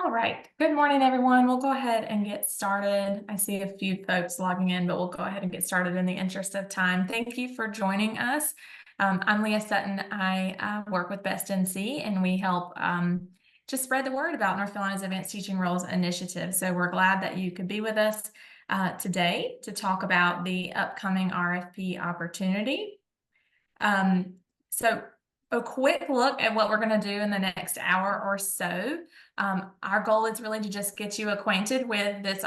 All right. Good morning, everyone. We'll go ahead and get started. I see a few folks logging in, but we'll go ahead and get started in the interest of time. Thank you for joining us. I'm Leah Sutton. I work with Best NC, and we help just spread the word about North Carolina's Advanced Teaching Roles Initiative. So we're glad that you could be with us today to talk about the upcoming RFP opportunity. So a quick look at what we're going to do in the next hour or so. Our goal is really to just get you acquainted with this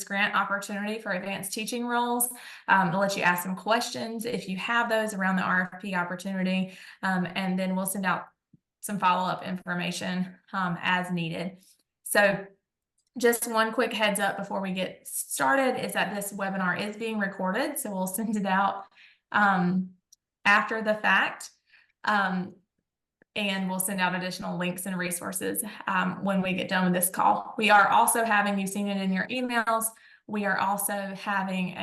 grant opportunity for advanced teaching roles, to let you ask some questions if you have those around the RFP opportunity, and then we'll send out some follow-up information as needed. So just one quick heads up before we get started is that this webinar is being recorded, so we'll send it out after the fact. And we'll send out additional links and resources when we get done with this call. We are also having, you've seen it in your emails, we are also having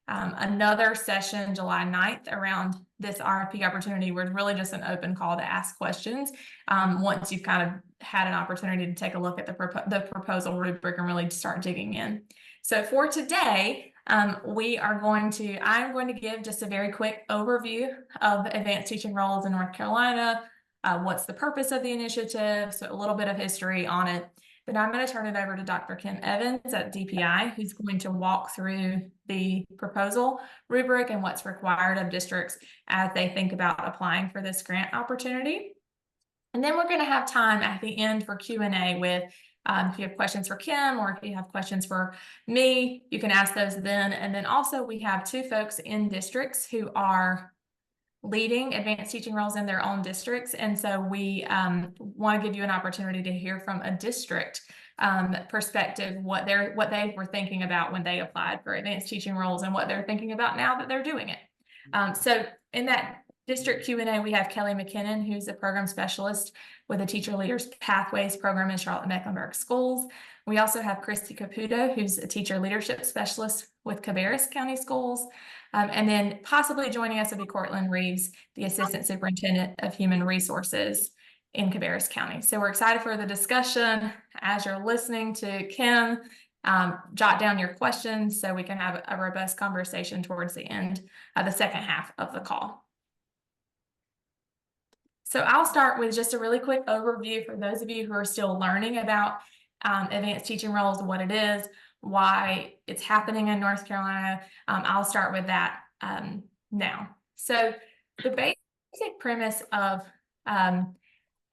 another session July 9th around this RFP opportunity. We're really just an open call to ask questions once you've kind of had an opportunity to take a look at the proposal rubric and really start digging in. So for today, I'm going to give just a very quick overview of advanced teaching roles in North Carolina, what's the purpose of the initiative, so a little bit of history on it. Then I'm going to turn it over to Dr. Kim Evans at DPI, who's going to walk through the proposal rubric and what's required of districts as they think about applying for this grant opportunity. And then we're going to have time at the end for Q&A with if you have questions for Kim or if you have questions for me, you can ask those then. And then also we have two folks in districts who are leading advanced teaching roles in their own districts. And so we want to give you an opportunity to hear from a district perspective, what they were thinking about when they applied for advanced teaching roles and what they're thinking about now that they're doing it. So in that district Q&A, we have Kelly McKinnon, who's a program specialist with the Teacher Leaders Pathways program in Charlotte-Mecklenburg Schools. We also have Christy Caputo, who's a teacher leadership specialist with Cabarrus County Schools. And then possibly joining us will be Cortland Reeves, the Assistant Superintendent of Human Resources in Cabarrus County. So we're excited for the discussion. As you're listening to Kim, jot down your questions so we can have a robust conversation towards the end of the second half of the call. So I'll start with just a really quick overview for those of you who are still learning about advanced teaching roles, what it is, why it's happening in North Carolina. I'll start with that now. So the basic premise of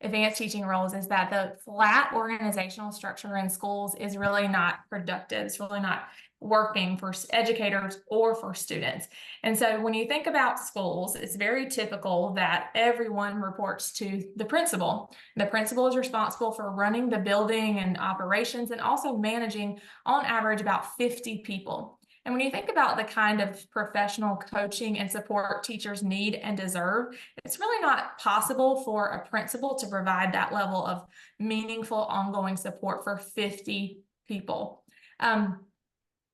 advanced teaching roles is that the flat organizational structure in schools is really not productive. It's really not working for educators or for students. And so when you think about schools, it's very typical that everyone reports to the principal. The principal is responsible for running the building and operations and also managing, on average, about 50 people. And when you think about the kind of professional coaching and support teachers need and deserve, it's really not possible for a principal to provide that level of meaningful ongoing support for 50 people.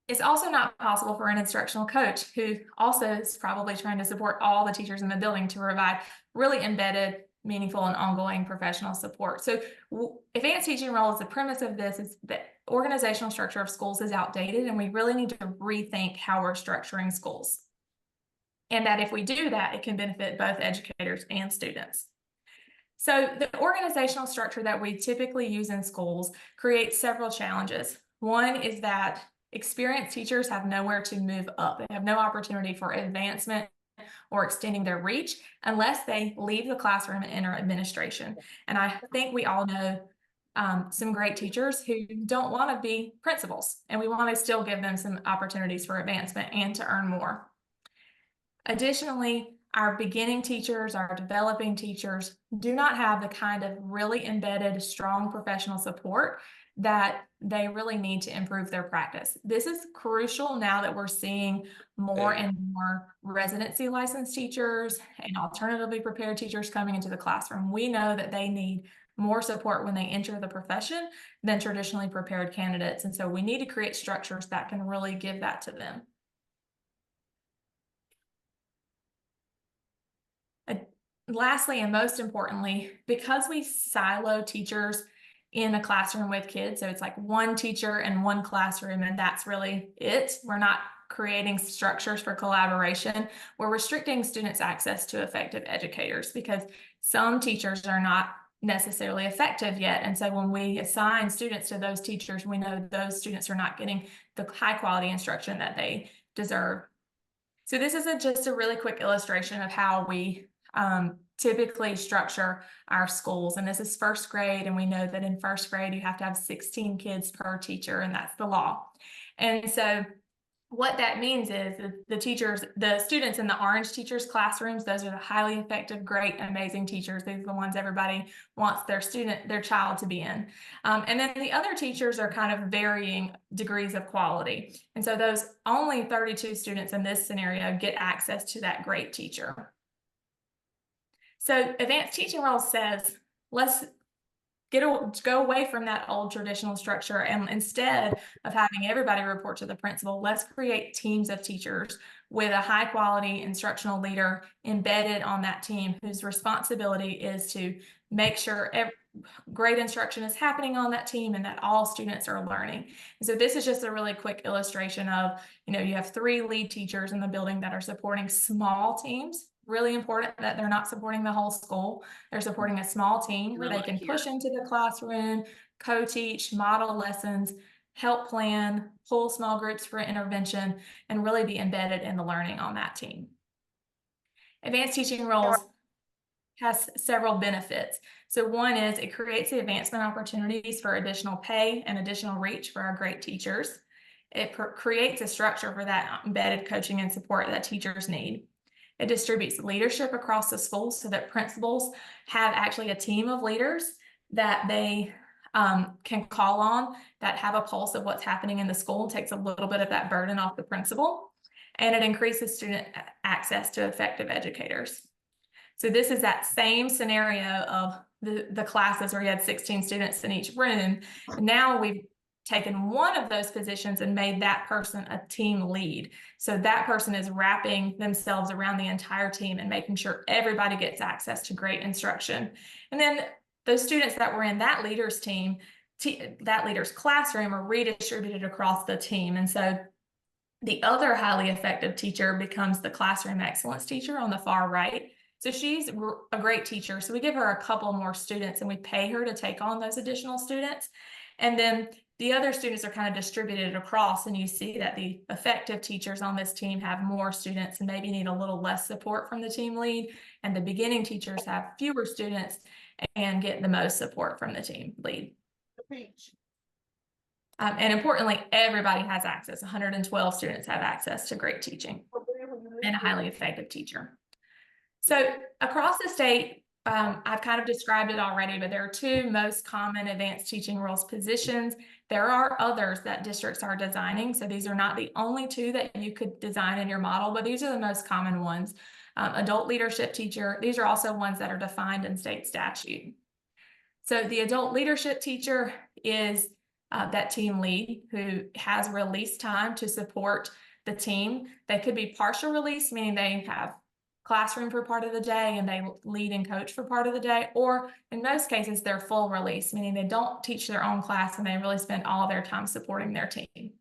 It's also not possible for an instructional coach who also is probably trying to support all the teachers in the building to provide really embedded, meaningful, and ongoing professional support. So advanced teaching roles, the premise of this is that organizational structure of schools is outdated, and we really need to rethink how we're structuring schools. And that if we do that, it can benefit both educators and students. So the organizational structure that we typically use in schools creates several challenges. One is that experienced teachers have nowhere to move up. They have no opportunity for advancement or extending their reach unless they leave the classroom and enter administration. And I think we all know some great teachers who don't want to be principals, and we want to still give them some opportunities for advancement and to earn more. Additionally, our beginning teachers, our developing teachers do not have the kind of really embedded, strong professional support that they really need to improve their practice. This is crucial now that we're seeing more and more residency licensed teachers and alternatively prepared teachers coming into the classroom. We know that they need more support when they enter the profession than traditionally prepared candidates. And so we need to create structures that can really give that to them. Lastly, and most importantly, because we silo teachers in a classroom with kids. So it's like one teacher and one classroom, and that's really it. We're not creating structures for collaboration. We're restricting students' access to effective educators because some teachers are not necessarily effective yet. And so when we assign students to those teachers, we know those students are not getting the high quality instruction that they deserve. So this is just a really quick illustration of how we typically structure our schools. And this is first grade. And we know that in first grade, you have to have 16 kids per teacher, and that's the law. And so what that means is the students in the orange teachers' classrooms, those are the highly effective, great, amazing teachers. These are the ones everybody wants their child to be in. And then the other teachers are kind of varying degrees of quality. And so those only 32 students in this scenario get access to that great teacher. So advanced teaching roles says, let's go away from that old traditional structure, and instead of having everybody report to the principal, let's create teams of teachers with a high quality instructional leader embedded on that team whose responsibility is to make sure great instruction is happening on that team and that all students are learning. And so this is just a really quick illustration of, you have 3 lead teachers in the building that are supporting small teams. Really important that they're not supporting the whole school. They're supporting a small team where they can push into the classroom, co-teach, model lessons, help plan, pull small groups for intervention, and really be embedded in the learning on that team. Advanced teaching roles has several benefits. So one is it creates the advancement opportunities for additional pay and additional reach for our great teachers. It creates a structure for that embedded coaching and support that teachers need. It distributes leadership across the school so that principals have actually a team of leaders that they can call on, that have a pulse of what's happening in the school, takes a little bit of that burden off the principal, and it increases student access to effective educators. So this is that same scenario of the classes where you had 16 students in each room. And now we've taken one of those positions and made that person a team lead. So that person is wrapping themselves around the entire team and making sure everybody gets access to great instruction. And then those students that were in that leader's team, that leader's classroom, are redistributed across the team. And so the other highly effective teacher becomes the classroom excellence teacher on the far right. So she's a great teacher. So we give her a couple more students and we pay her to take on those additional students. And then the other students are kind of distributed across, and you see that the effective teachers on this team have more students and maybe need a little less support from the team lead. And the beginning teachers have fewer students and get the most support from the team lead. And importantly, everybody has access. 112 students have access to great teaching and a highly effective teacher. So across the state, I've kind of described it already, but there are 2 most common advanced teaching roles positions. There are others that districts are designing. So these are not the only 2 that you could design in your model, but these are the most common ones. Adult leadership teacher, these are also ones that are defined in state statute. So the adult leadership teacher is that team lead who has release time to support the team. They could be partial release, meaning they have classroom for part of the day and they lead and coach for part of the day, or in most cases they're full release, meaning they don't teach their own class and they really spend all their time supporting their team.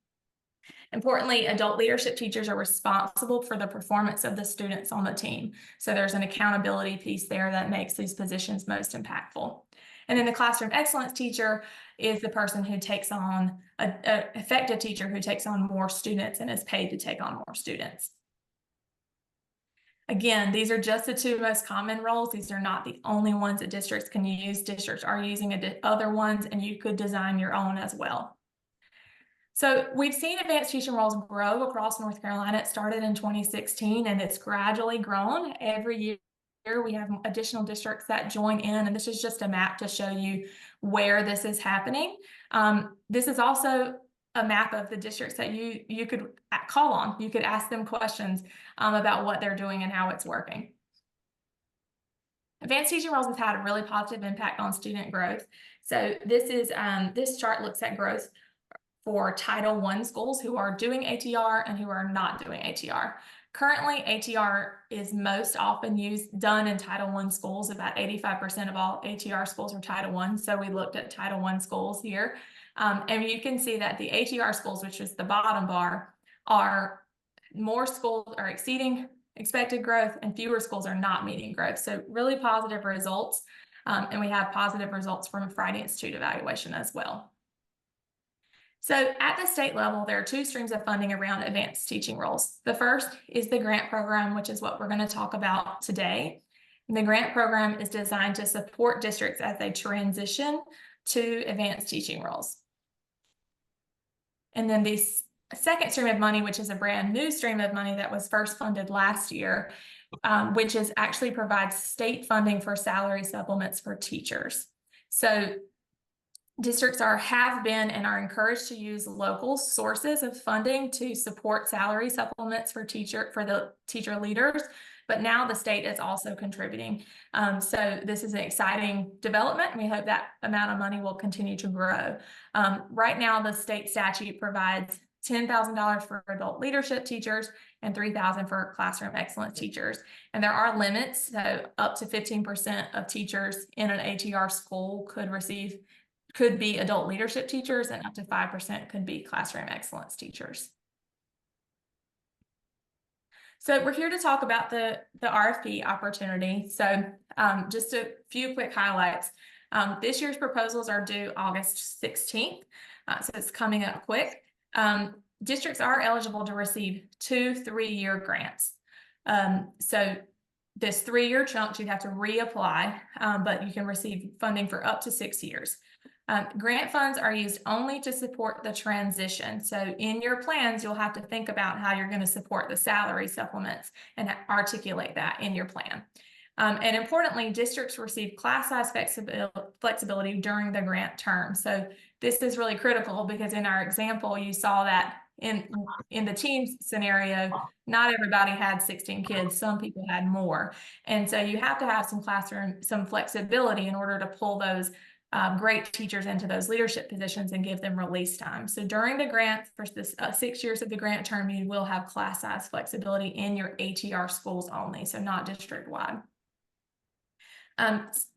Importantly, adult leadership teachers are responsible for the performance of the students on the team. So there's an accountability piece there that makes these positions most impactful. And then the classroom excellence teacher is the person who takes on an effective teacher who takes on more students and is paid to take on more students. Again, these are just the 2 most common roles. These are not the only ones that districts can use. Districts are using other ones, and you could design your own as well. So we've seen advanced teaching roles grow across North Carolina. It started in 2016, and it's gradually grown. Every year we have additional districts that join in, and this is just a map to show you where this is happening. This is also a map of the districts that you could call on. You could ask them questions about what they're doing and how it's working. Advanced teaching roles has had a really positive impact on student growth. So this chart looks at growth for Title I schools who are doing ATR and who are not doing ATR. Currently, ATR is most often done in Title I schools. About 85% of all ATR schools are Title I. So we looked at Title I schools here. And you can see that the ATR schools, which is the bottom bar, are more schools are exceeding expected growth and fewer schools are not meeting growth. So really positive results. And we have positive results from Friday Institute evaluation as well. So at the state level, there are two streams of funding around advanced teaching roles. The first is the grant program, which is what we're going to talk about today. And the grant program is designed to support districts as they transition to advanced teaching roles. And then this second stream of money, which is a brand new stream of money that was first funded last year, which is actually provides state funding for salary supplements for teachers. So districts have been and are encouraged to use local sources of funding to support salary supplements for the teacher leaders, but now the state is also contributing. So this is an exciting development, and we hope that amount of money will continue to grow. Right now, the state statute provides $10,000 for adult leadership teachers and $3,000 for classroom excellence teachers. And there are limits, so up to 15% of teachers in an ATR school could be adult leadership teachers, and up to 5% could be classroom excellence teachers. So we're here to talk about the RFP opportunity. So just a few quick highlights. This year's proposals are due August 16th, so it's coming up quick. Districts are eligible to receive 2 3-year grants. So this 3-year chunk, you have to reapply, but you can receive funding for up to 6 years. Grant funds are used only to support the transition. So in your plans, you'll have to think about how you're going to support the salary supplements and articulate that in your plan. And importantly, districts receive class size flexibility during the grant term. So this is really critical because in our example, you saw that in the team scenario, not everybody had 16 kids. Some people had more. And so you have to have some flexibility in order to pull those great teachers into those leadership positions and give them release time. So during the grant, for this 6 years of the grant term, you will have class size flexibility in your ATR schools only, so not district-wide.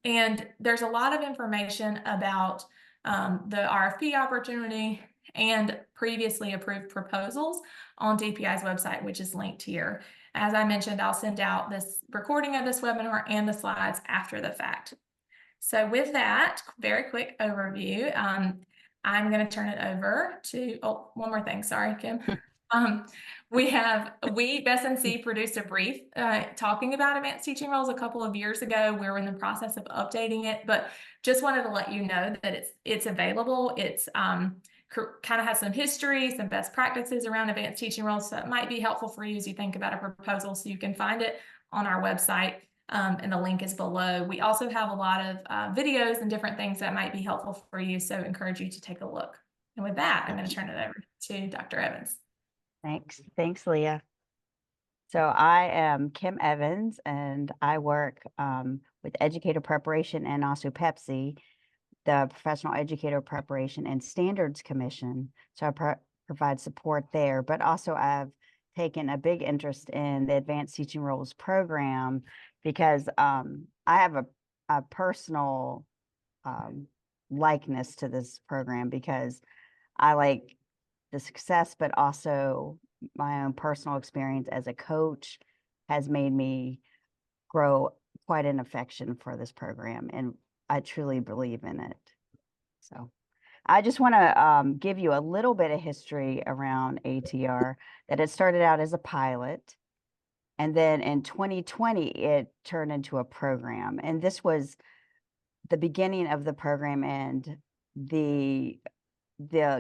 And there's a lot of information about the RFP opportunity and previously approved proposals on DPI's website, which is linked here. As I mentioned, I'll send out this recording of this webinar and the slides after the fact. So with that very quick overview, I'm going to turn it over to, one more thing. Sorry, Kim. We, BestNC, produced a brief talking about advanced teaching roles a couple of years ago. We're in the process of updating it, but just wanted to let you know that it's available. It's kind of has some history, some best practices around advanced teaching roles. So it might be helpful for you as you think about a proposal. So you can find it on our website. And the link is below. We also have a lot of videos and different things that might be helpful for you, so encourage you to take a look. And with that, I'm going to turn it over to Dr. Evans. Thanks, Leah. So I am Kim Evans, and I work with Educator Preparation and also PEPC, the Professional Educator Preparation and Standards Commission. So I provide support there, but also I've taken a big interest in the Advanced Teaching Roles program because I have a personal likeness to this program because I like the success, but also my own personal experience as a coach has made me grow quite an affection for this program, and I truly believe in it. So I just want to give you a little bit of history around ATR, that it started out as a pilot. And then in 2020, it turned into a program. And this was the beginning of the program and the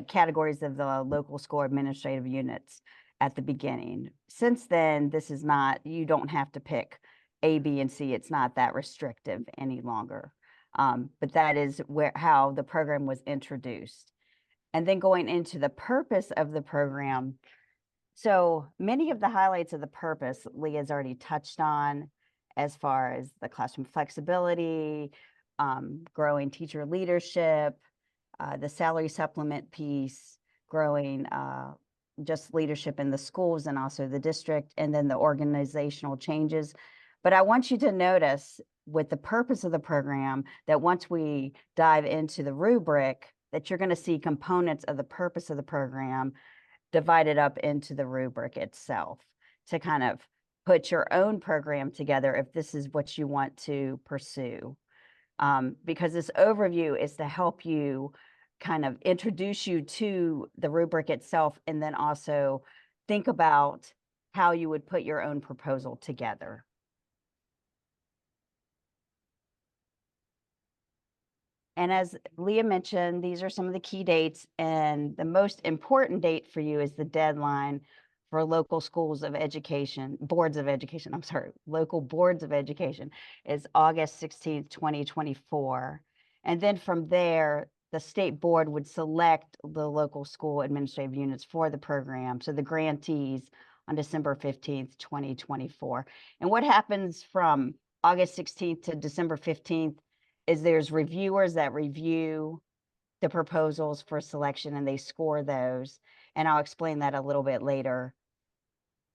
categories of the local school administrative units at the beginning. Since then, this is not, you don't have to pick A, B, and C. It's not that restrictive any longer. But that is how the program was introduced. And then going into the purpose of the program, so many of the highlights of the purpose Leah's already touched on, as far as the classroom flexibility, growing teacher leadership, the salary supplement piece, growing just leadership in the schools and also the district, and then the organizational changes. But I want you to notice with the purpose of the program that once we dive into the rubric, that you're going to see components of the purpose of the program divided up into the rubric itself to kind of put your own program together if this is what you want to pursue. Because this overview is to help you kind of introduce you to the rubric itself, and then also think about how you would put your own proposal together. And as Leah mentioned, these are some of the key dates, and the most important date for you is the deadline for local schools of education, boards of education, I'm sorry, local boards of education is August 16th, 2024. And then from there, the state board would select the local school administrative units for the program. So the grantees on December 15th, 2024. And what happens from August 16th to December 15th is there's reviewers that review the proposals for selection and they score those. And I'll explain that a little bit later.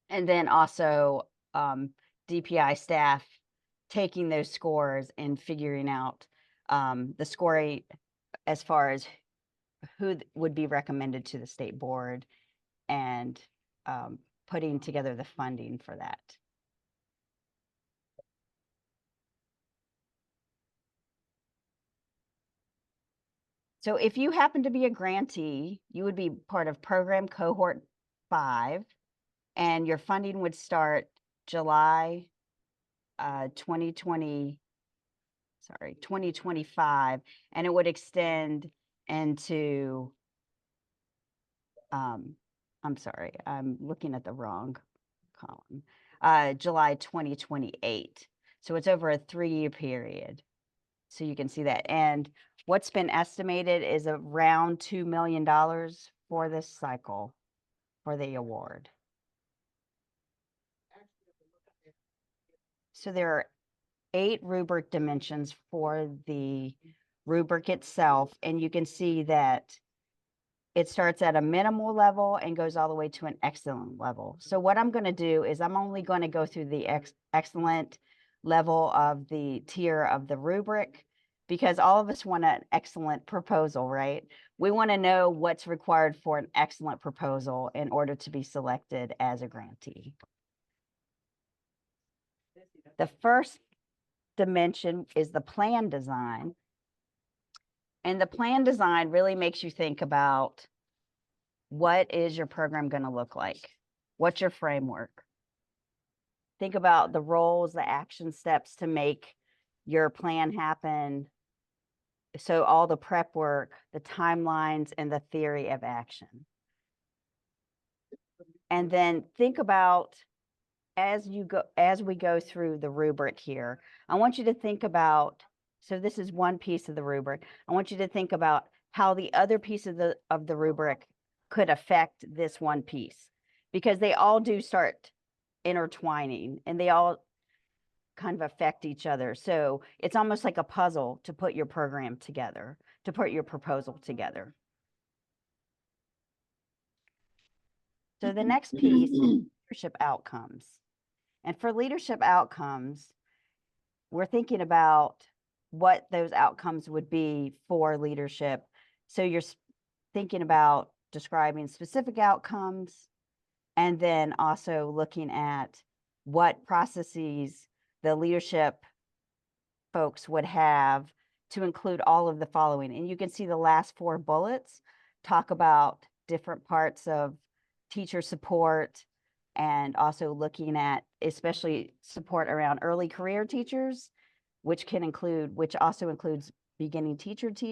And then also DPI staff taking those scores and figuring out the score as far as who would be recommended to the state board, and putting together the funding for that. So if you happen to be a grantee, you would be part of program cohort 5, and your funding would start July 2025, and it would extend into, I'm sorry, I'm looking at the wrong column, July 2028. So it's over a 3-year period. So you can see that. And what's been estimated is around $2 million for this cycle for the award. So there are 8 rubric dimensions for the rubric itself, and you can see that it starts at a minimal level and goes all the way to an excellent level. So what I'm going to do is I'm only going to go through the excellent level of the tier of the rubric, because all of us want an excellent proposal, right? We want to know what's required for an excellent proposal in order to be selected as a grantee. The first dimension is the plan design. And the plan design really makes you think about, what is your program going to look like? What's your framework? Think about the roles, the action steps to make your plan happen. So all the prep work, the timelines, and the theory of action. And then think about, as we go through the rubric here, I want you to think about, so this is one piece of the rubric. I want you to think about how the other piece of the rubric could affect this one piece, because they all do start intertwining and they all kind of affect each other. So it's almost like a puzzle to put your program together, to put your proposal together. So the next piece is leadership outcomes. And for leadership outcomes, we're thinking about what those outcomes would be for leadership. So you're thinking about describing specific outcomes, and then also looking at what processes the leadership folks would have to include all of the following. And you can see the last 4 bullets talk about different parts of teacher support, and also looking at especially support around early career teachers, which also includes beginning teachers.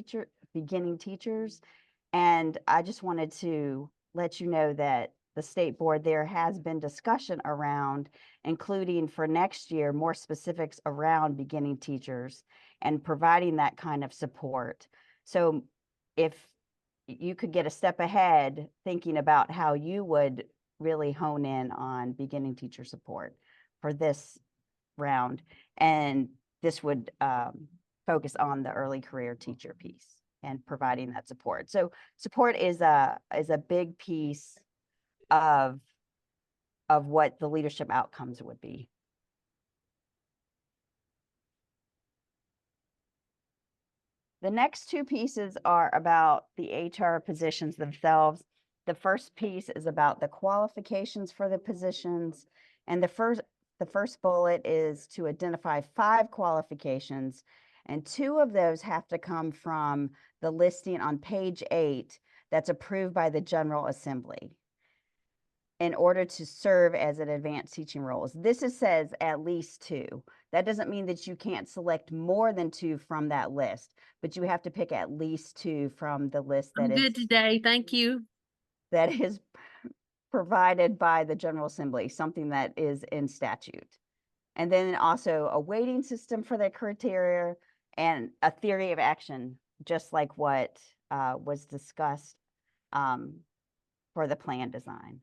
And I just wanted to let you know that the state board, there has been discussion around including for next year more specifics around beginning teachers and providing that kind of support. So if you could get a step ahead thinking about how you would really hone in on beginning teacher support for this round, and this would focus on the early career teacher piece and providing that support. So support is a big piece of what the leadership outcomes would be. The next two pieces are about the HR positions themselves. The first piece is about the qualifications for the positions. And the first bullet is to identify 5 qualifications. And 2 of those have to come from the listing on page 8 that's approved by the General Assembly in order to serve as an advanced teaching roles. This says at least 2. That doesn't mean that you can't select more than 2 from that list, but you have to pick at least 2 from the list I'm good today. Thank you. that is provided by the General Assembly, something that is in statute. And then also a weighting system for the criteria and a theory of action, just like what was discussed for the plan design.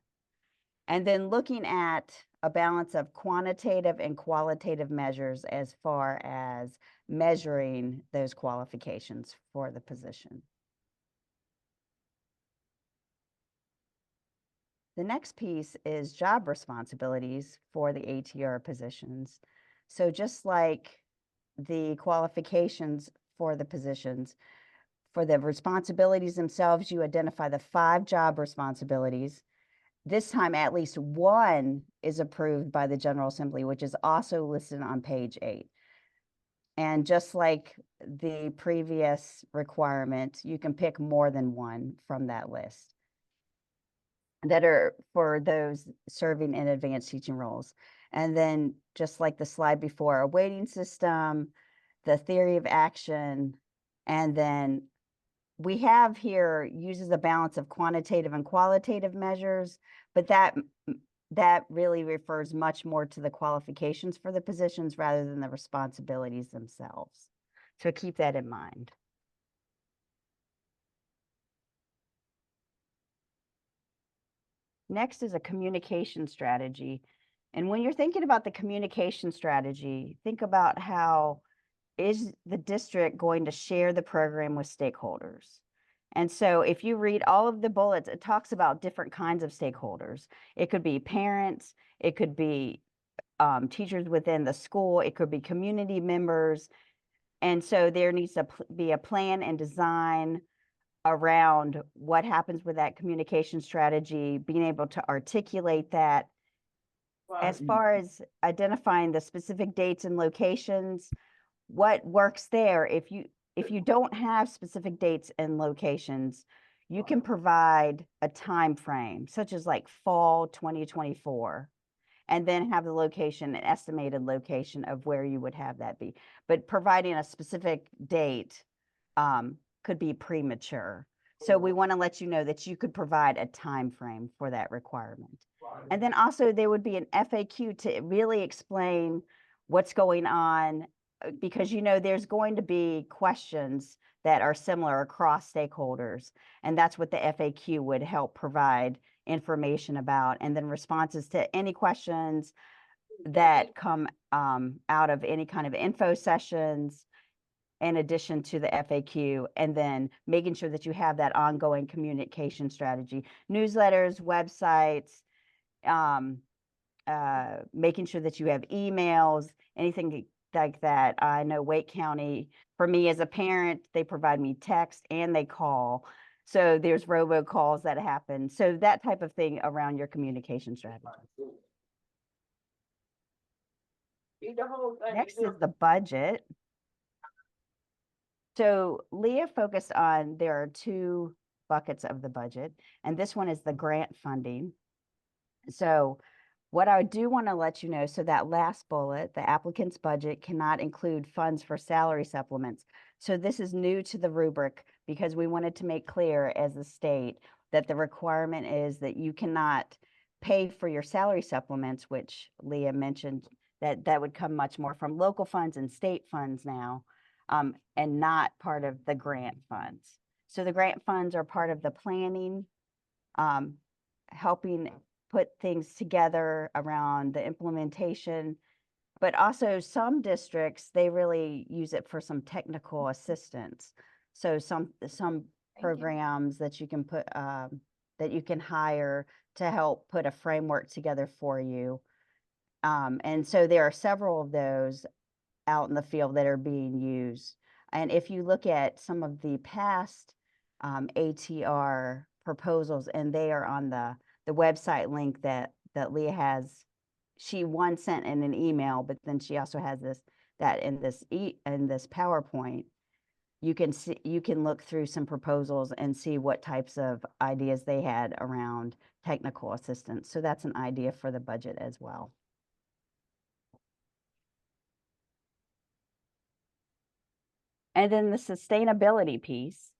And then looking at a balance of quantitative and qualitative measures as far as measuring those qualifications for the position. The next piece is job responsibilities for the ATR positions. So just like the qualifications for the positions, for the responsibilities themselves, you identify the 5 job responsibilities. This time, at least 1 is approved by the General Assembly, which is also listed on page 8. And just like the previous requirement, you can pick more than 1 from that list that are for those serving in advanced teaching roles. And then just like the slide before, a weighting system, the theory of action, and then we have here uses a balance of quantitative and qualitative measures, but that really refers much more to the qualifications for the positions rather than the responsibilities themselves. So keep that in mind. Next is a communication strategy. And when you're thinking about the communication strategy, think about how is the district going to share the program with stakeholders? And so if you read all of the bullets, it talks about different kinds of stakeholders. It could be parents, it could be teachers within the school, it could be community members. And so there needs to be a plan and design around what happens with that communication strategy, being able to articulate that. As far as identifying the specific dates and locations, what works there, if you don't have specific dates and locations, you can provide a time frame, such as like fall 2024, and then have the location, an estimated location of where you would have that be. But providing a specific date could be premature. So we want to let you know that you could provide a time frame for that requirement. And then also there would be an FAQ to really explain what's going on, because there's going to be questions that are similar across stakeholders. And that's what the FAQ would help provide information about. And then responses to any questions that come out of any kind of info sessions, in addition to the FAQ, and then making sure that you have that ongoing communication strategy, newsletters, websites, making sure that you have emails, anything like that. I know Wake County, for me as a parent, they provide me text and they call. So there's robocalls that happen. So that type of thing around your communication strategy. Next is the budget. So Leah focused on, there are 2 buckets of the budget, and this one is the grant funding. So what I do want to let you know, so that last bullet, the applicant's budget cannot include funds for salary supplements. So this is new to the rubric because we wanted to make clear as a state that the requirement is that you cannot pay for your salary supplements, which Leah mentioned that would come much more from local funds and state funds now, and not part of the grant funds. So the grant funds are part of the planning, helping put things together around the implementation, but also some districts, they really use it for some technical assistance. So some programs that you can put, that you can hire to help put a framework together for you. And so there are several of those out in the field that are being used. And if you look at some of the past ATR proposals, and they are on the website link that Leah has, she sent in an email, but then she also has that in this PowerPoint. You can look through some proposals and see what types of ideas they had around technical assistance. So that's an idea for the budget as well. And then the sustainability piece.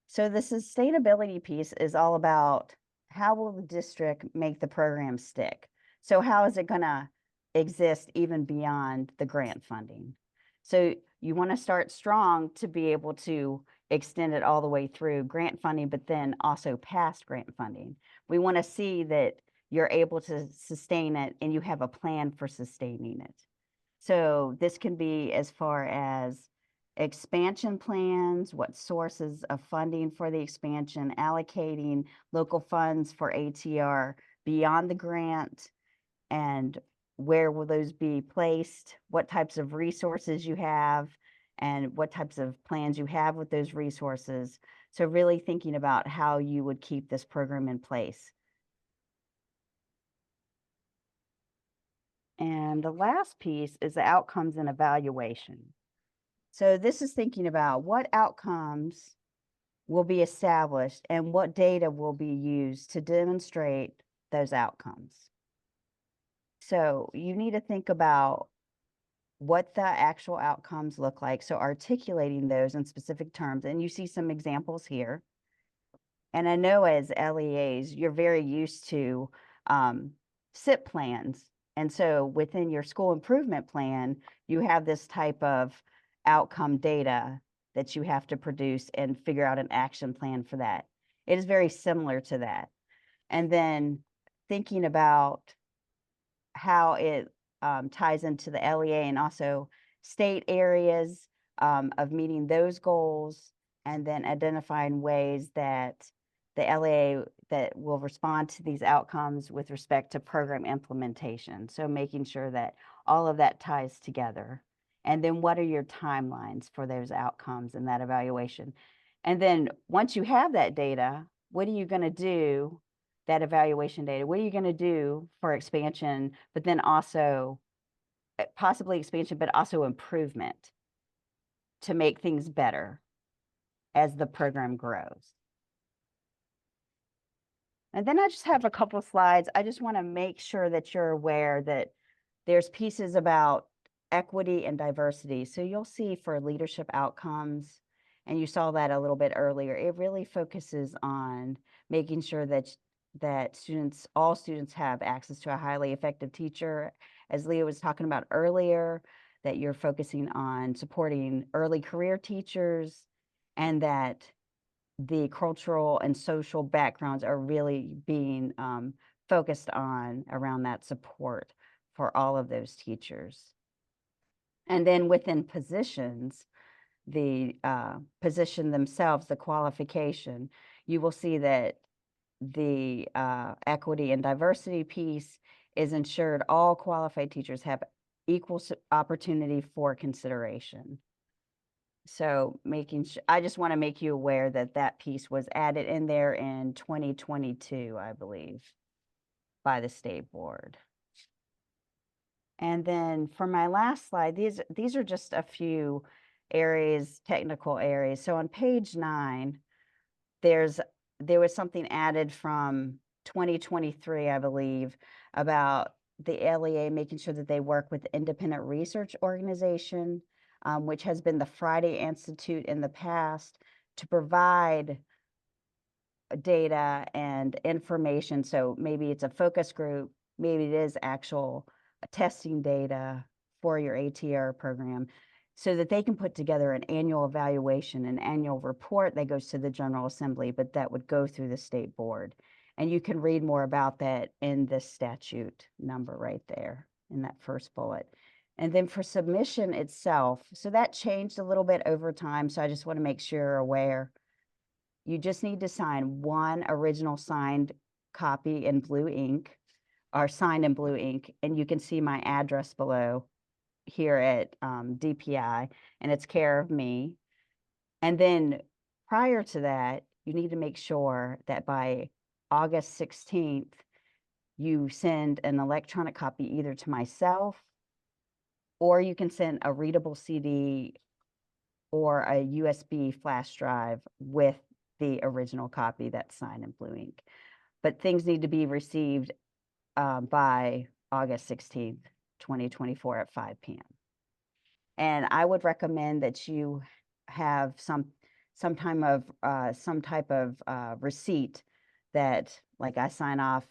So the sustainability piece is all about how will the district make the program stick? So how is it going to exist even beyond the grant funding? So you want to start strong to be able to extend it all the way through grant funding, but then also past grant funding. We want to see that you're able to sustain it and you have a plan for sustaining it. So this can be as far as expansion plans, what sources of funding for the expansion, allocating local funds for ATR beyond the grant, and where will those be placed, what types of resources you have, and what types of plans you have with those resources. So really thinking about how you would keep this program in place. And the last piece is the outcomes and evaluation. So this is thinking about what outcomes will be established and what data will be used to demonstrate those outcomes. So you need to think about what the actual outcomes look like. So articulating those in specific terms, and you see some examples here. And I know as LEAs, you're very used to SIP plans. And so within your school improvement plan, you have this type of outcome data that you have to produce and figure out an action plan for that. It is very similar to that. And then thinking about how it ties into the LEA and also state areas of meeting those goals, and then identifying ways that the LEA that will respond to these outcomes with respect to program implementation. So making sure that all of that ties together. And then what are your timelines for those outcomes and that evaluation? And then once you have that data, what are you going to do, that evaluation data, what are you going to do for expansion, but then also possibly expansion, but also improvement to make things better as the program grows? And then I just have a couple of slides. I just want to make sure that you're aware that there's pieces about equity and diversity. So you'll see for leadership outcomes, and you saw that a little bit earlier, it really focuses on making sure that all students have access to a highly effective teacher. As Leah was talking about earlier, that you're focusing on supporting early career teachers, and that the cultural and social backgrounds are really being focused on around that support for all of those teachers. And then within positions, the position themselves, the qualification, you will see that the equity and diversity piece is ensured all qualified teachers have equal opportunity for consideration. So I just want to make you aware that that piece was added in there in 2022, I believe, by the state board. And then for my last slide, these are just a few areas, technical areas. So on page 9, there was something added from 2023, I believe, about the LEA making sure that they work with the independent research organization, which has been the Friday Institute in the past, to provide data and information. So maybe it's a focus group, maybe it is actual testing data for your ATR program, so that they can put together an annual evaluation, an annual report that goes to the General Assembly, but that would go through the state board. And you can read more about that in this statute number right there in that first bullet. And then for submission itself, so that changed a little bit over time. So I just want to make sure you're aware. You just need to sign one original signed copy in blue ink or signed in blue ink, and you can see my address below here at DPI, and it's care of me. And then prior to that, you need to make sure that by August 16th, you send an electronic copy either to myself, or you can send a readable CD or a USB flash drive with the original copy that's signed in blue ink. But things need to be received by August 16th, 2024 at 5 p.m. And I would recommend that you have some type of receipt that, like, I sign off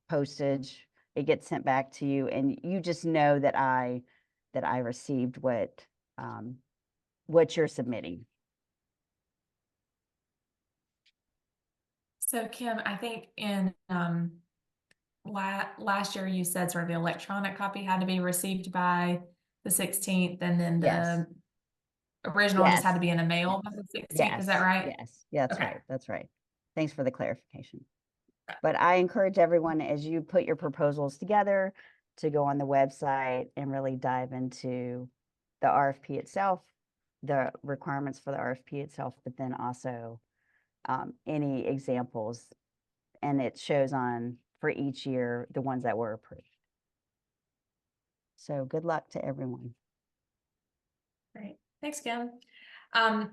postage, it gets sent back to you, and you just know that I received what you're submitting. So Kim, I think in last year you said sort of the electronic copy had to be received by the 16th, and then the Yes. original just had Yes. to be in the mail by the 16th. Is that Yes. right? Yes. Yeah, that's Okay. right. That's right. Thanks for the clarification. But I encourage everyone, as you put your proposals together, to go on the website and really dive into the RFP itself, the requirements for the RFP itself, but then also any examples. And it shows on for each year the ones that were approved. So good luck to everyone. Great. Thanks, Kim.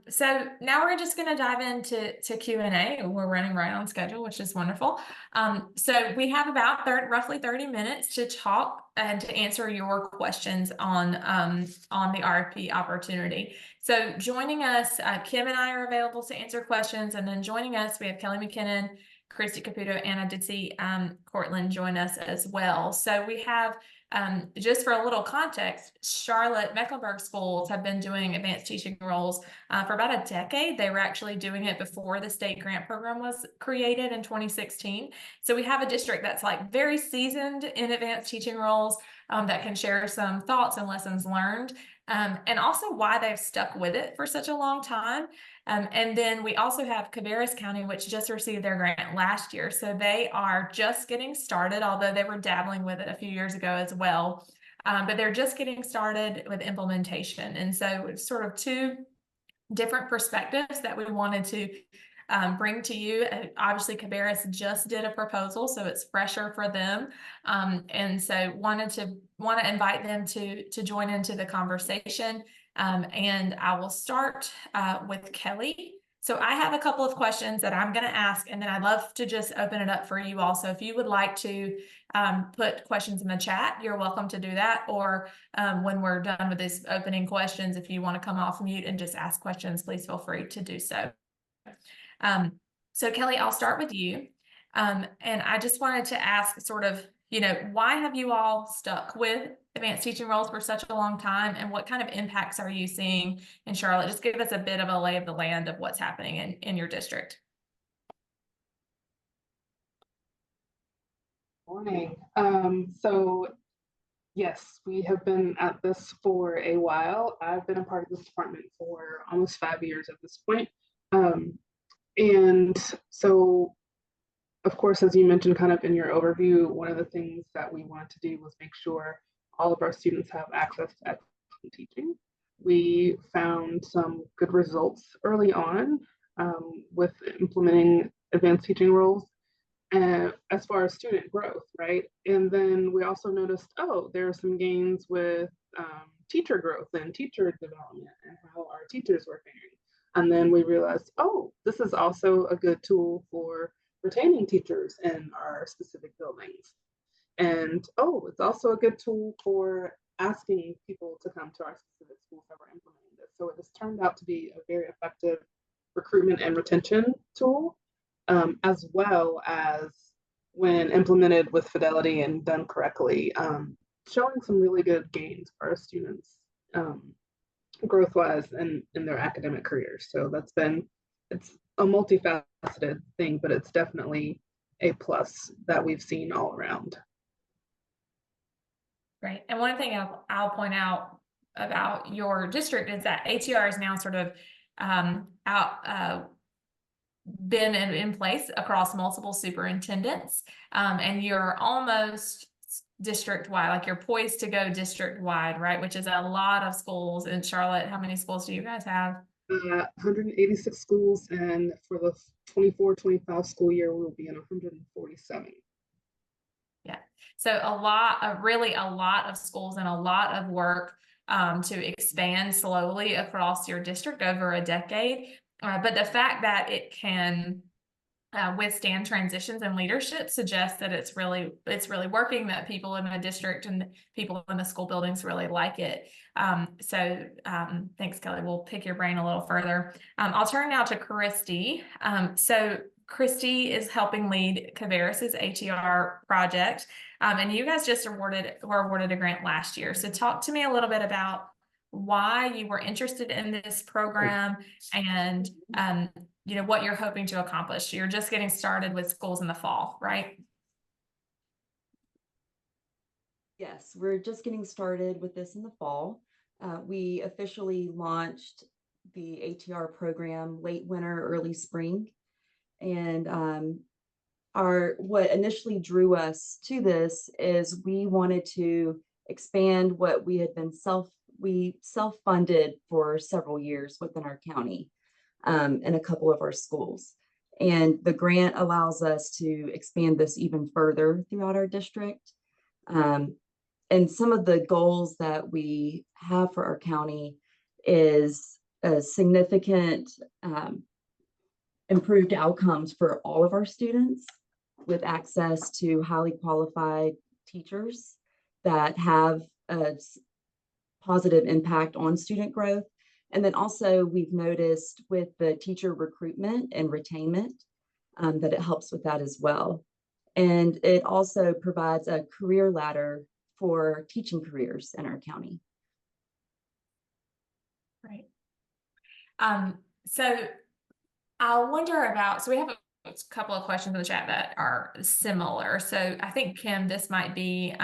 So now we're just going to dive into Q&A. We're running right on schedule, which is wonderful. So we have about roughly 30 minutes to talk and to answer your questions on the RFP opportunity. So joining us, Kim and I are available to answer questions, and then joining us, we have Kelly McKinnon, Christy Caputo, and I did see Cortland join us as well. So we have, just for a little context, Charlotte Mecklenburg schools have been doing advanced teaching roles for about a decade. They were actually doing it before the state grant program was created in 2016. So we have a district that's like very seasoned in advanced teaching roles that can share some thoughts and lessons learned. And also why they've stuck with it for such a long time. And then we also have Cabarrus County, which just received their grant last year. So they are just getting started, although they were dabbling with it a few years ago as well. But they're just getting started with implementation. And so it's sort of two different perspectives that we wanted to bring to you. Obviously, Cabarrus just did a proposal, so it's fresher for them, and so want to invite them to join into the conversation. And I will start with Kelly. So I have a couple of questions that I'm going to ask, and then I'd love to just open it up for you also. If you would like to put questions in the chat, you're welcome to do that. Or when we're done with these opening questions, if you want to come off mute and just ask questions, please feel free to do so. So Kelly, I'll start with you. And I just wanted to ask sort of, why have you all stuck with advanced teaching roles for such a long time, and what kind of impacts are you seeing in Charlotte? Just give us a bit of a lay of the land of what's happening in your district. Morning. So yes, we have been at this for a while. I've been a part of this department for almost 5 years at this point. And so, of course, as you mentioned kind of in your overview, one of the things that we wanted to do was make sure all of our students have access to excellent teaching. We found some good results early on with implementing advanced teaching roles as far as student growth, right? And then we also noticed, there are some gains with teacher growth and teacher development and how our teachers were faring. And then we realized, this is also a good tool for retaining teachers in our specific buildings. And it's also a good tool for asking people to come to our specific schools that we're implementing this. So it has turned out to be a very effective recruitment and retention tool, as well as, when implemented with fidelity and done correctly, showing some really good gains for our students, growth-wise and in their academic careers. So it's a multifaceted thing, but it's definitely a plus that we've seen all around. Right. And one thing I'll point out about your district is that ATR is now sort of been in place across multiple superintendents, and you're almost district-wide, like you're poised to go district-wide, right? Which is a lot of schools in Charlotte. How many schools do you guys have? 186 schools, and for the 24-25 school year, we'll be in 147. Yeah. So a lot of really a lot of schools and a lot of work to expand slowly across your district over a decade. But the fact that it can withstand transitions and leadership suggests that it's really working, that people in the district and people in the school buildings really like it. Thanks, Kelly. We'll pick your brain a little further. I'll turn now to Christy. So Christy is helping lead Caveris's ATR project. And you guys just were awarded a grant last year. So talk to me a little bit about why you were interested in this program and what you're hoping to accomplish. You're just getting started with schools in the fall, right? Yes, we're just getting started with this in the fall. We officially launched the ATR program late winter, early spring. And what initially drew us to this is we wanted to expand what we had been self-funded for several years within our county, in a couple of our schools. And the grant allows us to expand this even further throughout our district. And some of the goals that we have for our county is a significant improved outcomes for all of our students, with access to highly qualified teachers that have a positive impact on student growth. And then also we've noticed with the teacher recruitment and retainment that it helps with that as well. And it also provides a career ladder for teaching careers in our county. Right. So I wonder about, so we have a couple of questions in the chat that are similar. So I think, Kim, this might be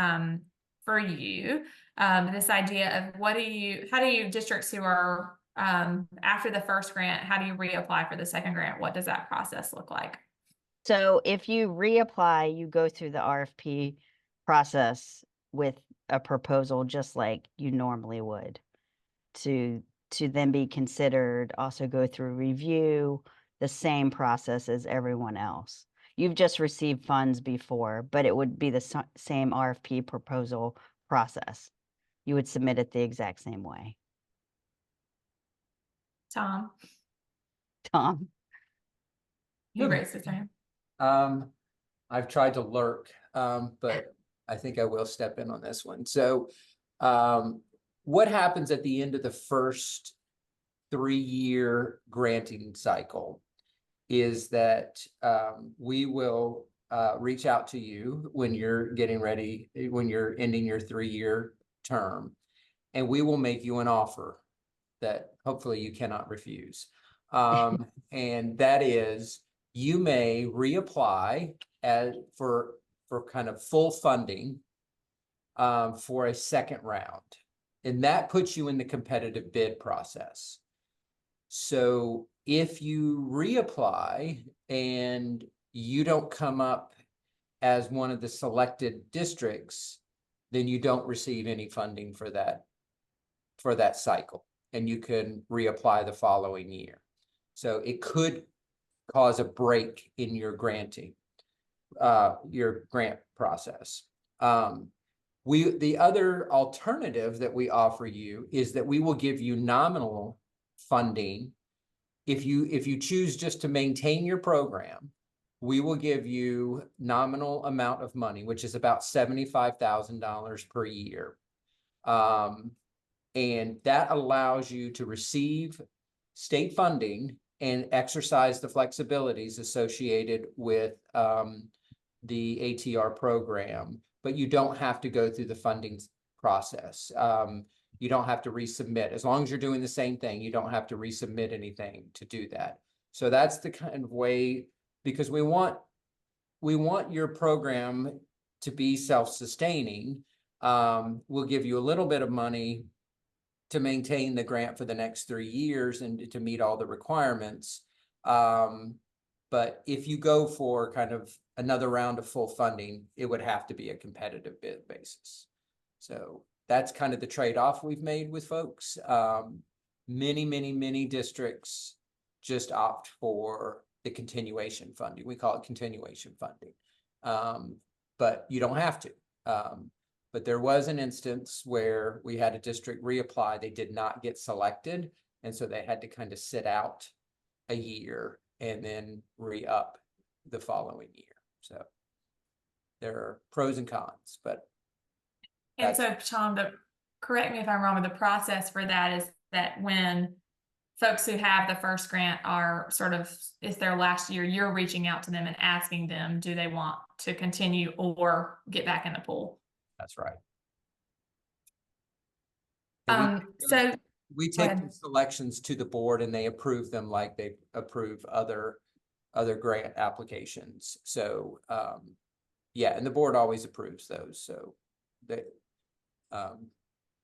for you. This idea of how do you districts who are after the first grant, how do you reapply for the second grant? What does that process look like? So if you reapply, you go through the RFP process with a proposal just like you normally would to then be considered, also go through review, the same process as everyone else. You've just received funds before, but it would be the same RFP proposal process. You would submit it the exact same way. Tom, you raised his hand. I've tried to lurk, but I think I will step in on this one. So what happens at the end of the first 3-year granting cycle is that we will reach out to you when you're getting ready, when you're ending your 3-year term, and we will make you an offer that hopefully you cannot refuse. And that is, you may reapply for kind of full funding for a second round. And that puts you in the competitive bid process. So if you reapply and you don't come up as one of the selected districts, then you don't receive any funding for that cycle, and you can reapply the following year. So it could cause a break in your granting, your grant process. The other alternative that we offer you is that we will give you nominal funding. If you choose just to maintain your program, we will give you nominal amount of money, which is about $75,000 per year. And that allows you to receive state funding and exercise the flexibilities associated with the ATR program, but you don't have to go through the funding process. You don't have to resubmit. As long as you're doing the same thing, you don't have to resubmit anything to do that. So that's the kind of way, because we want your program to be self-sustaining. We'll give you a little bit of money to maintain the grant for the next 3 years and to meet all the requirements. But if you go for kind of another round of full funding, it would have to be a competitive bid basis. So that's kind of the trade-off we've made with folks. Many districts just opt for the continuation funding. We call it continuation funding. But you don't have to. But there was an instance where we had a district reapply. They did not get selected. And so they had to kind of sit out a year and then re-up the following year. So there are pros and cons, but. And so, Tom, correct me if I'm wrong, but the process for that is that when folks who have the first grant are it's their last year, you're reaching out to them and asking them, do they want to continue or get back in the pool? That's right. So we go take ahead. the selections to the board and they approve them like they approve other grant applications. So, yeah, and the board always approves those. So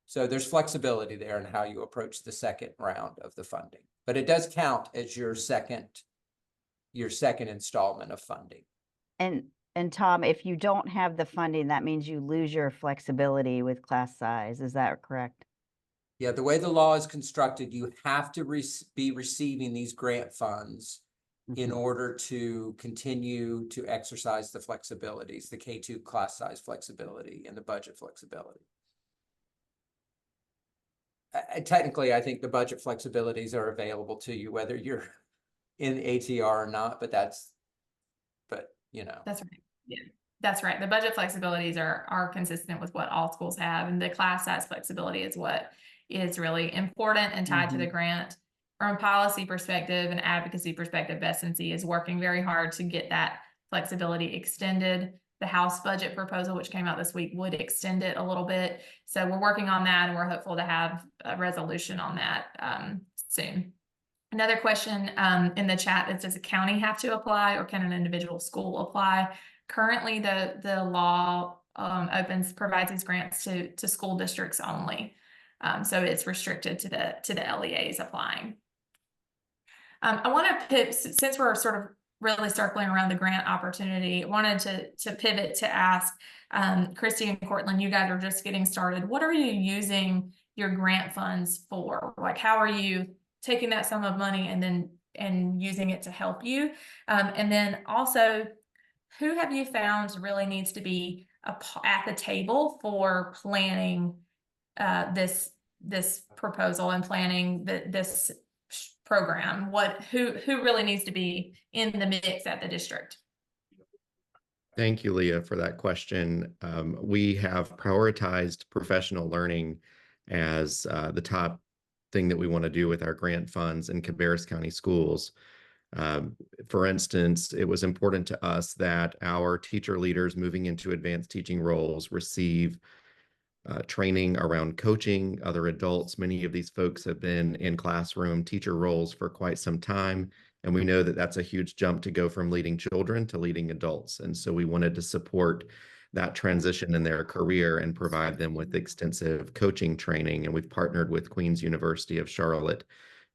so there's flexibility there in how you approach the second round of the funding, but it does count as your second installment of funding. And Tom, if you don't have the funding, that means you lose your flexibility with class size. Is that correct? Yeah, the way the law is constructed, you have to be receiving these grant funds in order to continue to exercise the flexibilities, the K-2 class size flexibility and the budget flexibility. Technically, I think the budget flexibilities are available to you whether you're in ATR or not, but you know. That's right. Yeah, that's right. The budget flexibilities are consistent with what all schools have, and the class size flexibility is what is really important and tied to the grant. From a policy perspective and advocacy perspective, SNC is working very hard to get that flexibility extended. The House budget proposal, which came out this week, would extend it a little bit. So we're working on that, and we're hopeful to have a resolution on that soon. Another question in the chat is, does a county have to apply or can an individual school apply? Currently, the law provides these grants to school districts only. So it's restricted to the LEAs applying. I want to pivot, since we're sort of really circling around the grant opportunity, I wanted to pivot to ask Christy and Cortland, you guys are just getting started. What are you using your grant funds for? Like, how are you taking that sum of money and using it to help you? And then also, who have you found really needs to be at the table for planning this proposal and planning this program? Who really needs to be in the mix at the district? Thank you, Leah, for that question. We have prioritized professional learning as the top thing that we want to do with our grant funds in Cabarrus County schools. For instance, it was important to us that our teacher leaders moving into advanced teaching roles receive training around coaching other adults. Many of these folks have been in classroom teacher roles for quite some time, and we know that that's a huge jump to go from leading children to leading adults. And so we wanted to support that transition in their career and provide them with extensive coaching training. And we've partnered with Queen's University of Charlotte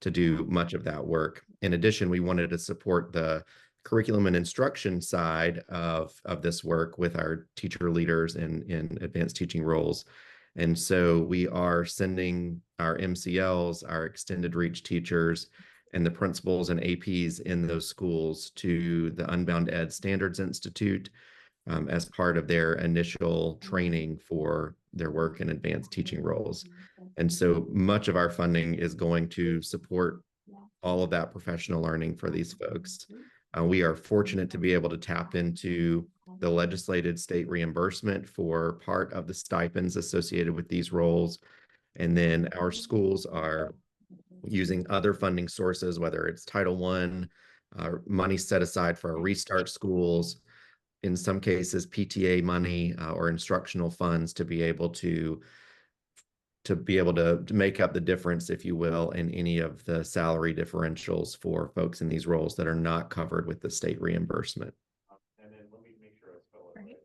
to do much of that work. In addition, we wanted to support the curriculum and instruction side of this work with our teacher leaders in advanced teaching roles. And so we are sending our MCLs, our extended reach teachers, and the principals and APs in those schools to the Unbound Ed Standards Institute as part of their initial training for their work in advanced teaching roles. And so much of our funding is going to support all of that professional learning for these folks. We are fortunate to be able to tap into the legislated state reimbursement for part of the stipends associated with these roles. And then our schools are using other funding sources, whether it's Title I, money set aside for our restart schools, in some cases PTA money or instructional funds to be able to make up the difference, if you will, in any of the salary differentials for folks in these roles that are not covered with the state reimbursement. And then let me make sure I spell it right.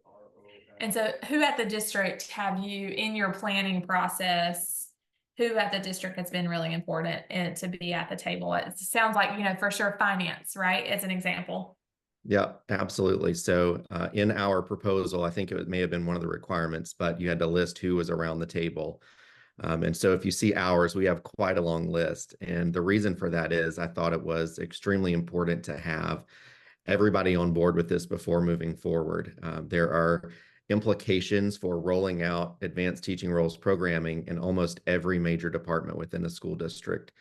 And so who at the district have you, in your planning process, who at the district has been really important to be at the table? It sounds like, for sure, finance, right? As an example. Yeah, absolutely. So in our proposal, I think it may have been one of the requirements, but you had to list who was around the table. And so if you see ours, we have quite a long list. And the reason for that is I thought it was extremely important to have everybody on board with this before moving forward. There are implications for rolling out advanced teaching roles programming in almost every major department within a school district,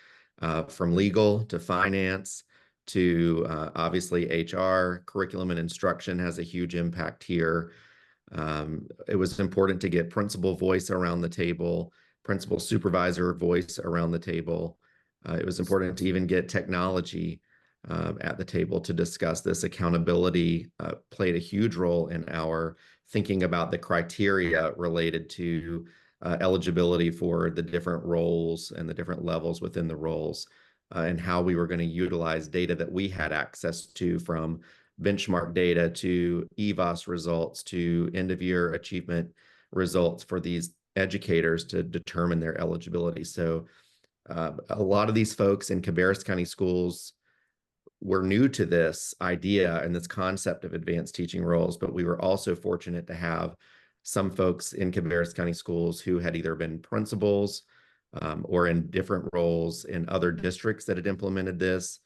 from legal to finance to obviously HR. Curriculum and instruction has a huge impact here. It was important to get principal voice around the table, principal supervisor voice around the table. It was important to even get technology at the table to discuss this. Accountability played a huge role in our thinking about the criteria related to eligibility for the different roles and the different levels within the roles, and how we were going to utilize data that we had access to, from benchmark data to EVOS results to end of year achievement results for these educators to determine their eligibility. So a lot of these folks in Cabarrus County schools were new to this idea and this concept of advanced teaching roles, but we were also fortunate to have some folks in Cabarrus County schools who had either been principals or in different roles in other districts that had implemented this.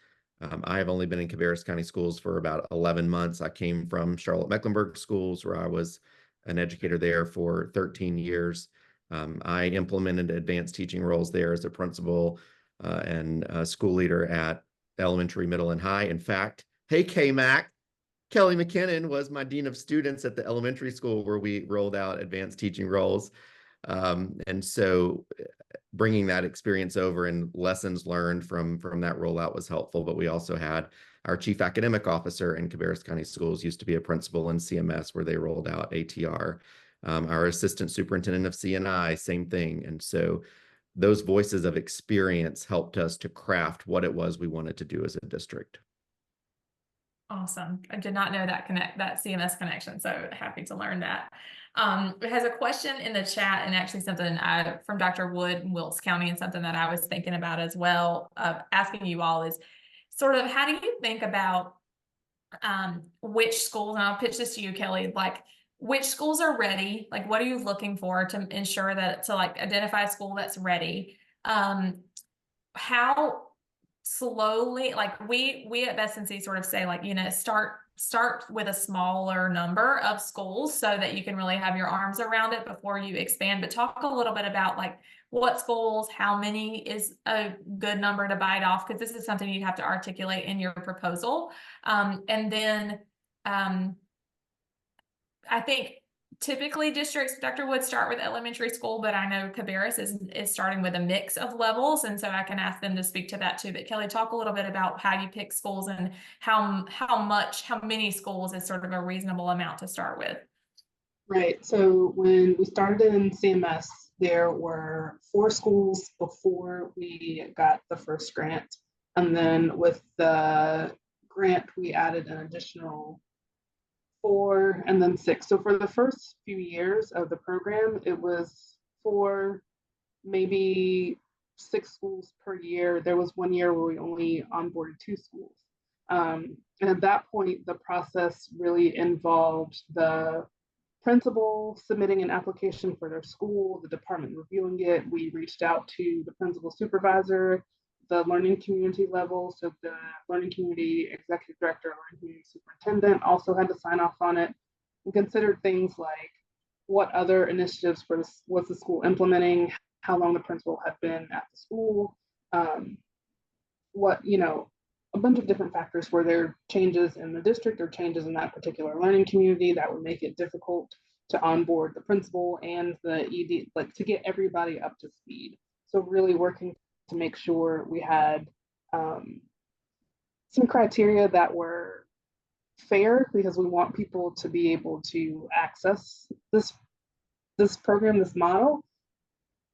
I have only been in Cabarrus County schools for about 11 months. I came from Charlotte-Mecklenburg schools, where I was an educator there for 13 years. I implemented advanced teaching roles there as a principal and a school leader at elementary, middle, and high. In fact, hey, K-Mac, Kelly McKinnon was my dean of students at the elementary school where we rolled out advanced teaching roles. And so bringing that experience over and lessons learned from that rollout was helpful. But we also had our chief academic officer in Cabarrus County Schools used to be a principal in CMS where they rolled out ATR. Our assistant superintendent of CNI, same thing. And so those voices of experience helped us to craft what it was we wanted to do as a district. Awesome. I did not know that that CMS connection, so happy to learn that. It has a question in the chat, and actually something from Dr. Wood in Wilkes County, and something that I was thinking about as well, asking you all is sort of, how do you think about which schools, and I'll pitch this to you, Kelly, like which schools are ready? Like, what are you looking for to ensure that, to like identify a school that's ready? How slowly, like we at Best NC sort of say, like, you know, start with a smaller number of schools so that you can really have your arms around it before you expand. But talk a little bit about like what schools, how many is a good number to bite off, because this is something you have to articulate in your proposal. And then I think typically districts, Dr. Wood, start with elementary school, but I know Cabarrus is starting with a mix of levels, and so I can ask them to speak to that too. But Kelly, talk a little bit about how you pick schools and how many schools is sort of a reasonable amount to start with. Right. So when we started in CMS, there were 4 schools before we got the first grant. And then with the grant, we added an additional 4 and then 6. So for the first few years of the program, it was 4, maybe 6 schools per year. There was one year where we only onboarded 2 schools. And at that point, the process really involved the principal submitting an application for their school, the department reviewing it. We reached out to the principal supervisor, the learning community level. So the learning community executive director, learning community superintendent also had to sign off on it. We considered things like what other initiatives was the school implementing, how long the principal had been at the school, what, you know, a bunch of different factors. Were there changes in the district or changes in that particular learning community that would make it difficult to onboard the principal and the ED, like to get everybody up to speed. So really working to make sure we had some criteria that were fair, because we want people to be able to access this program, this model,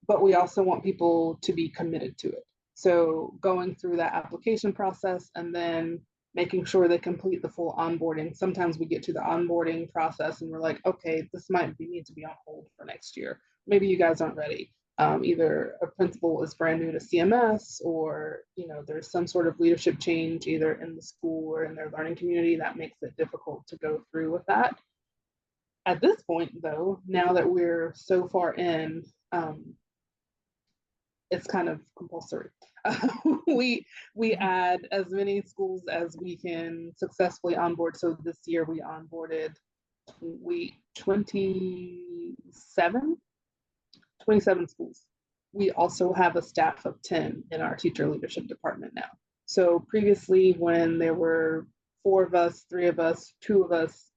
but we also want people to be committed to it. So going through that application process and then making sure they complete the full onboarding. Sometimes we get to the onboarding process and we're like, okay, this might need to be on hold for next year. Maybe you guys aren't ready. Either a principal is brand new to CMS, or there's some sort of leadership change either in the school or in their learning community that makes it difficult to go through with that. At this point, though, now that we're so far in, it's kind of compulsory. We add as many schools as we can successfully onboard. So this year we onboarded 27 schools. We also have a staff of 10 in our teacher leadership department now. So previously, when there were 4 of us, 3 of us, 2 of us,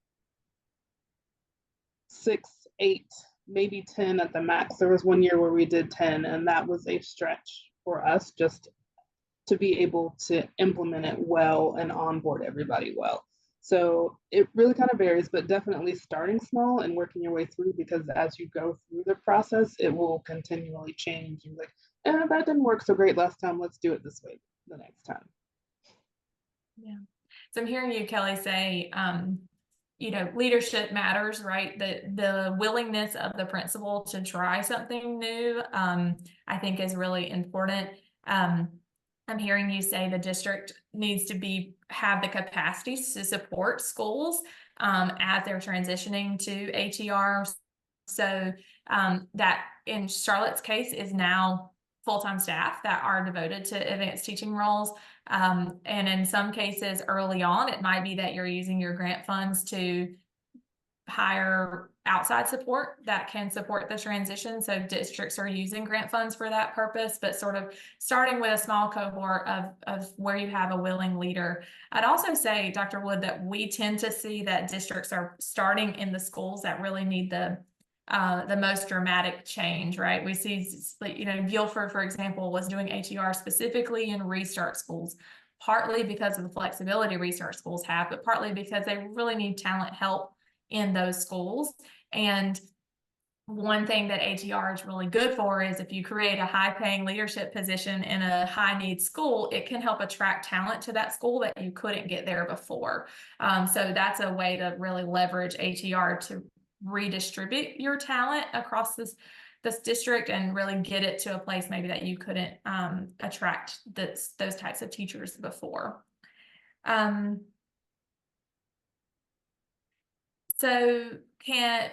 6, 8, maybe 10 at the max. There was one year where we did 10, and that was a stretch for us just to be able to implement it well and onboard everybody well. So it really kind of varies, but definitely starting small and working your way through, because as you go through the process, it will continually change. You're like, that didn't work so great last time. Let's do it this way the next time. Yeah. So I'm hearing you, Kelly, say, leadership matters, right? The willingness of the principal to try something new, I think is really important. I'm hearing you say the district needs to have the capacity to support schools as they're transitioning to ATR. So that in Charlotte's case is now full-time staff that are devoted to advanced teaching roles. And in some cases early on, it might be that you're using your grant funds to hire outside support that can support the transition. So districts are using grant funds for that purpose, but sort of starting with a small cohort of where you have a willing leader. I'd also say, Dr. Wood, that we tend to see that districts are starting in the schools that really need the most dramatic change, right? We see, Guilford, for example, was doing ATR specifically in Restart schools, partly because of the flexibility Restart schools have, but partly because they really need talent help in those schools. And one thing that ATR is really good for is if you create a high-paying leadership position in a high-need school, it can help attract talent to that school that you couldn't get there before. So that's a way to really leverage ATR to redistribute your talent across this district and really get it to a place maybe that you couldn't attract those types of teachers before. So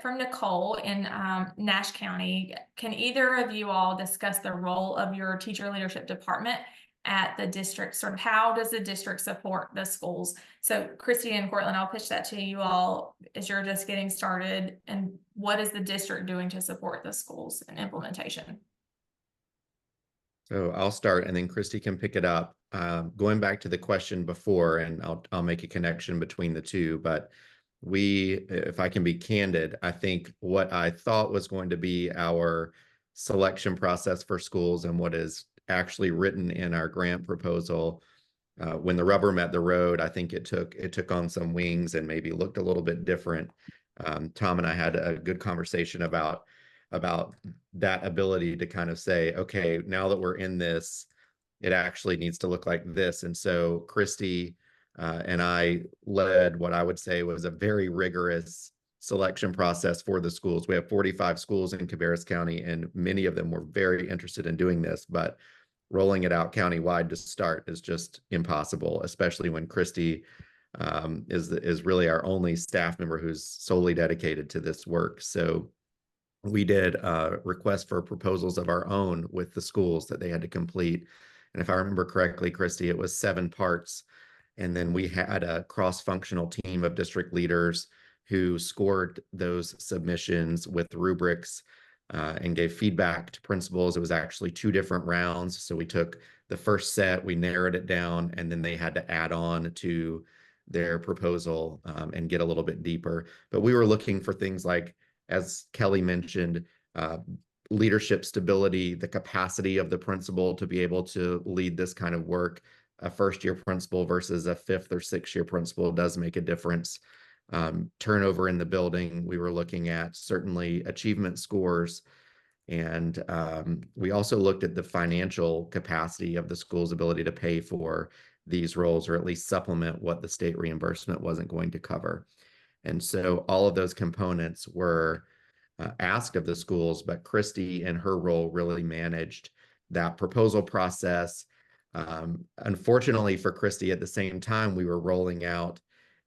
from Nicole in Nash County, can either of you all discuss the role of your teacher leadership department at the district? Sort of how does the district support the schools? So Christy and Cortland, I'll pitch that to you all as you're just getting started. And what is the district doing to support the schools in implementation? So I'll start and then Christy can pick it up. Going back to the question before, and I'll make a connection between the two, but if I can be candid, I think what I thought was going to be our selection process for schools and what is actually written in our grant proposal, when the rubber met the road, I think it took on some wings and maybe looked a little bit different. Tom and I had a good conversation about that ability to kind of say, okay, now that we're in this, it actually needs to look like this. And so Christy and I led what I would say was a very rigorous selection process for the schools. We have 45 schools in Cabarrus County, and many of them were very interested in doing this, but rolling it out countywide to start is just impossible, especially when Christy is really our only staff member who's solely dedicated to this work. So we did a request for proposals of our own with the schools that they had to complete. And if I remember correctly, Christy, it was 7 parts. And then we had a cross-functional team of district leaders who scored those submissions with rubrics and gave feedback to principals. It was actually 2 different rounds. So we took the first set, we narrowed it down, and then they had to add on to their proposal and get a little bit deeper. But we were looking for things like, as Kelly mentioned, leadership stability, the capacity of the principal to be able to lead this kind of work. A first-year principal versus a 5th or 6th-year principal does make a difference. Turnover in the building, we were looking at certainly achievement scores. And we also looked at the financial capacity of the school's ability to pay for these roles, or at least supplement what the state reimbursement wasn't going to cover. And so all of those components were asked of the schools, but Christy in her role really managed that proposal process. Unfortunately for Christy, at the same time, we were rolling out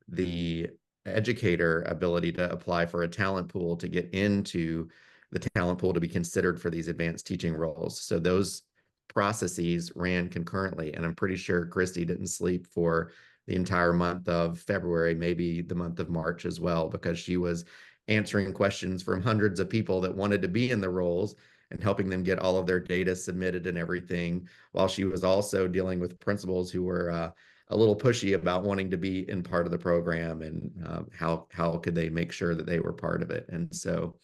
the educator ability to apply for a talent pool to get into the talent pool to be considered for these advanced teaching roles. So those processes ran concurrently, and I'm pretty sure Christy didn't sleep for the entire month of February, maybe the month of March as well, because she was answering questions from hundreds of people that wanted to be in the roles and helping them get all of their data submitted and everything, while she was also dealing with principals who were a little pushy about wanting to be in part of the program, and how could they make sure that they were part of it. And so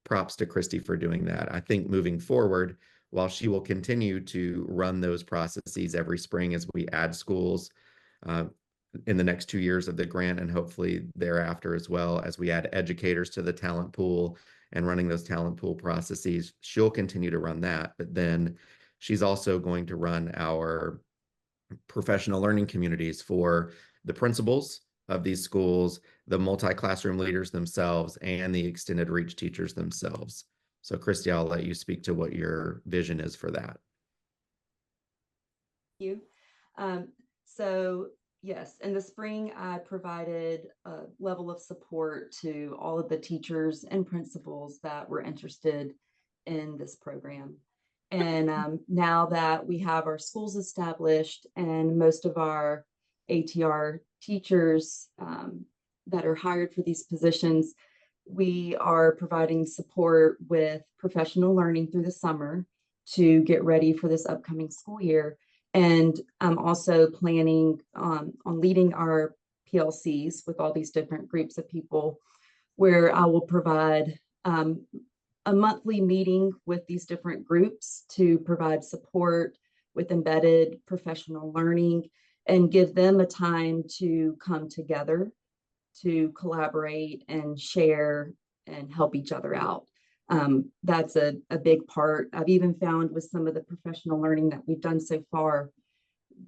props to Christy for doing that. I think moving forward, while she will continue to run those processes every spring as we add schools in the next 2 years of the grant, and hopefully thereafter as well, as we add educators to the talent pool and running those talent pool processes, she'll continue to run that. But then she's also going to run our professional learning communities for the principals of these schools, the multi-classroom leaders themselves, and the extended reach teachers themselves. So Christy, I'll let you speak to what your vision is for that. You. So yes, in the spring, I provided a level of support to all of the teachers and principals that were interested in this program. And now that we have our schools established and most of our ATR teachers that are hired for these positions, we are providing support with professional learning through the summer to get ready for this upcoming school year. And I'm also planning on leading our PLCs with all these different groups of people, where I will provide a monthly meeting with these different groups to provide support with embedded professional learning and give them a time to come together to collaborate and share and help each other out. That's a big part. I've even found with some of the professional learning that we've done so far,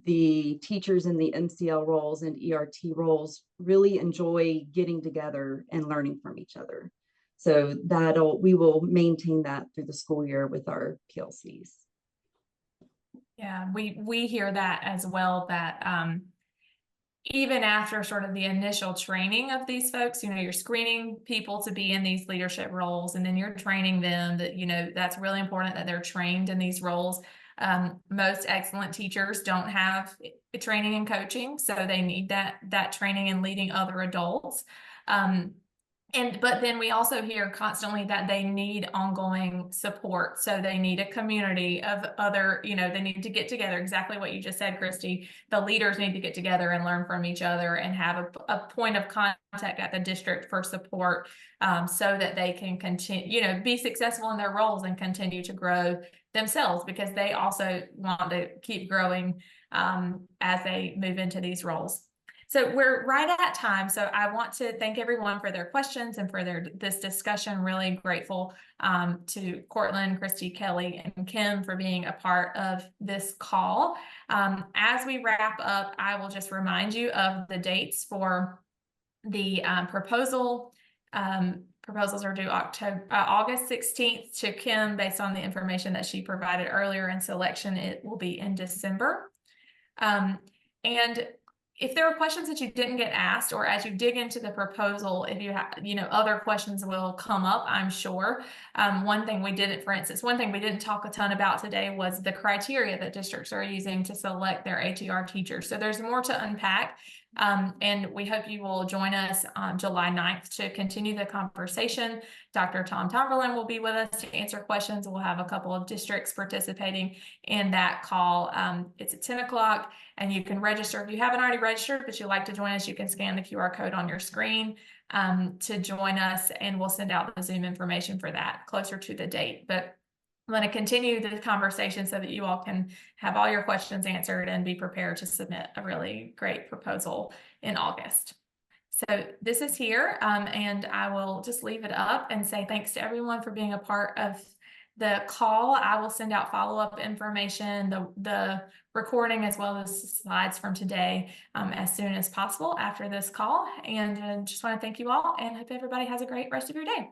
the teachers in the MCL roles and ERT roles really enjoy getting together and learning from each other. So we will maintain that through the school year with our PLCs. Yeah, we hear that as well, that even after sort of the initial training of these folks, you're screening people to be in these leadership roles, and then you're training them that, that's really important that they're trained in these roles. Most excellent teachers don't have training and coaching, so they need that training in leading other adults. But then we also hear constantly that they need ongoing support. So they need a community of other, they need to get together. Exactly what you just said, Christy. The leaders need to get together and learn from each other and have a point of contact at the district for support, so that they can continue, be successful in their roles and continue to grow themselves, because they also want to keep growing as they move into these roles. So we're right at time. So I want to thank everyone for their questions and for this discussion. Really grateful to Cortland, Christy, Kelly, and Kim for being a part of this call. As we wrap up, I will just remind you of the dates for the proposal. Proposals are due August 16th to Kim based on the information that she provided earlier, and selection it will be in December. And if there are questions that you didn't get asked, or as you dig into the proposal, if you have, other questions will come up, I'm sure. One thing we didn't talk a ton about today was the criteria that districts are using to select their ATR teachers. So there's more to unpack. And we hope you will join us on July 9th to continue the conversation. Dr. Tom Tomberlin will be with us to answer questions. We'll have a couple of districts participating in that call. It's at 10 o'clock, and you can register. If you haven't already registered, but you'd like to join us, you can scan the QR code on your screen to join us, and we'll send out the Zoom information for that closer to the date. But I'm going to continue the conversation so that you all can have all your questions answered and be prepared to submit a really great proposal in August. So this is here, and I will just leave it up and say thanks to everyone for being a part of the call. I will send out follow-up information, the recording, as well as slides from today as soon as possible after this call. And just want to thank you all, and hope everybody has a great rest of your day.